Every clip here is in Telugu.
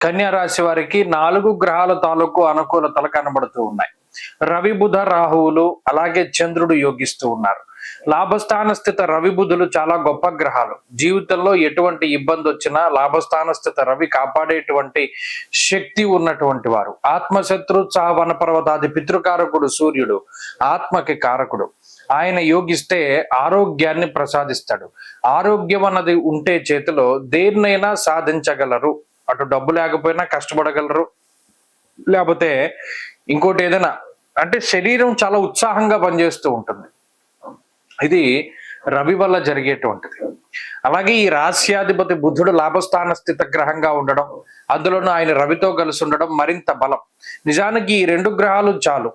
కన్యా రాశి వారికి 4 గ్రహాల తాలూకు అనుకూలతలు కనబడుతూ ఉన్నాయి. రవి బుధ రాహువులు అలాగే చంద్రుడు యోగిస్తూ ఉన్నారు. లాభస్థాన స్థిత రవి బుధులు చాలా గొప్ప గ్రహాలు. జీవితంలో ఎటువంటి ఇబ్బంది వచ్చినా లాభస్థాన స్థిత రవి కాపాడేటువంటి శక్తి ఉన్నటువంటి వారు. ఆత్మశత్రు వన పర్వతాది పితృకారకుడు సూర్యుడు ఆత్మకి కారకుడు. ఆయన యోగిస్తే ఆరోగ్యాన్ని ప్రసాదిస్తాడు. ఆరోగ్యం అన్నది ఉంటే చేతిలో దేన్నైనా సాధించగలరు. అటు డబ్బు లేకపోయినా కష్టపడగలరు, లేకపోతే ఇంకోటి ఏదైనా అంటే శరీరం చాలా ఉత్సాహంగా పనిచేస్తూ ఉంటుంది. ఇది రవి వల్ల జరిగేటువంటిది. అలాగే ఈ రాశ్యాధిపతి బుధుడు లాభస్థాన స్థిత గ్రహంగా ఉండడం, అందులోనూ ఆయన రవితో కలిసి ఉండడం మరింత బలం. నిజానికి ఈ 2 గ్రహాలు చాలు.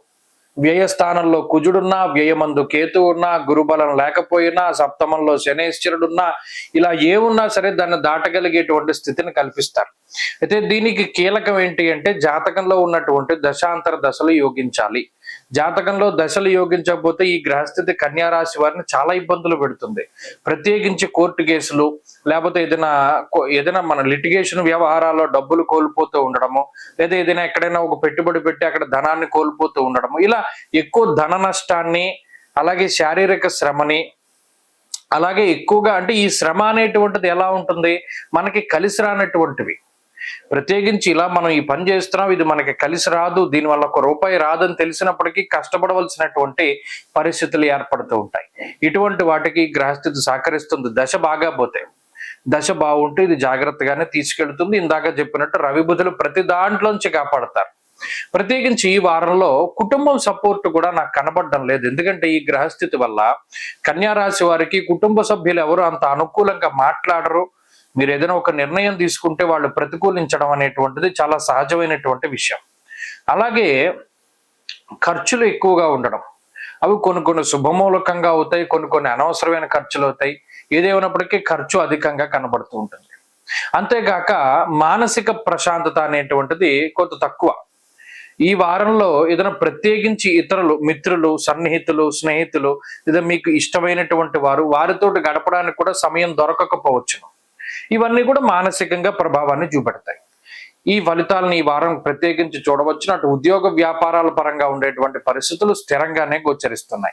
వ్యయస్థానంలో కుజుడున్నా, వ్యయమందు కేతు ఉన్నా, గురుబలం లేకపోయినా, సప్తమంలో శనేశ్వరుడున్నా, ఇలా ఏమున్నా సరే దాన్ని దాటగలిగేటువంటి స్థితిని కల్పిస్తారు. అయితే దీనికి కీలకం ఏంటి అంటే జాతకంలో ఉన్నటువంటి దశాంతర దశలు యోగించాలి. జాతకంలో దశలు యోగించకపోతే ఈ గ్రహస్థితి కన్యా రాశి వారిని చాలా ఇబ్బందులు పెడుతుంది. ప్రత్యేకించి కోర్టు కేసులు, లేకపోతే ఏదైనా మన లిటిగేషన్ వ్యవహారాల్లో డబ్బులు కోల్పోతూ ఉండడము, లేదా ఏదైనా ఎక్కడైనా ఒక పెట్టుబడి పెట్టి అక్కడ ధనాన్ని కోల్పోతూ ఉండడము, ఇలా ఎక్కువ ధన నష్టాన్ని, అలాగే శారీరక శ్రమని, అలాగే ఎక్కువగా అంటే ఈ శ్రమ అనేటువంటిది ఎలా ఉంటుంది, మనకి కలిసి రానటువంటివి. ప్రత్యేకించి ఇలా మనం ఈ పని చేస్తున్నాం, ఇది మనకి కలిసి రాదు, దీనివల్ల ₹1 రాదని తెలిసినప్పటికీ కష్టపడవలసినటువంటి పరిస్థితులు ఏర్పడుతూ ఉంటాయి. ఇటువంటి వాటికి గ్రహస్థితి సహకరిస్తుంది. దశ బాగా పోతే, దశ బాగుంటే ఇది జాగ్రత్తగానే తీసుకెళ్తుంది. ఇందాక చెప్పినట్టు రవి బుధులు ప్రతి దాంట్లోంచి కాపాడతారు. ప్రత్యేకించి ఈ వారంలో కుటుంబం సపోర్ట్ కూడా నాకు కనబడడం లేదు. ఎందుకంటే ఈ గ్రహస్థితి వల్ల కన్యా రాశి వారికి కుటుంబ సభ్యులు ఎవరు అంత అనుకూలంగా మాట్లాడరు. మీరు ఏదైనా ఒక నిర్ణయం తీసుకుంటే వాళ్ళు ప్రతికూలించడం అనేటువంటిది చాలా సహజమైనటువంటి విషయం. అలాగే ఖర్చులు ఎక్కువగా ఉండడం, అవి కొన్ని శుభమూలకంగా అవుతాయి, కొన్ని అనవసరమైన ఖర్చులు అవుతాయి. ఏదేమైనప్పటికీ ఖర్చు అధికంగా కనబడుతూ ఉంటుంది. అంతేగాక మానసిక ప్రశాంతత అనేటువంటిది కొంత తక్కువ. ఈ వారంలో ఏదైనా ప్రత్యేకించి ఇతరులు, మిత్రులు, సన్నిహితులు, స్నేహితులు, లేదా మీకు ఇష్టమైనటువంటి వారితో గడపడానికి కూడా సమయం దొరకకపోవచ్చును. ఇవన్నీ కూడా మానసికంగా ప్రభావాన్ని చూపెడతాయి. ఈ ఫలితాలను ఈ వారం ప్రత్యేకించి చూడవచ్చు. అటు ఉద్యోగ వ్యాపారాల పరంగా ఉండేటువంటి పరిస్థితులు స్థిరంగానే గోచరిస్తున్నాయి.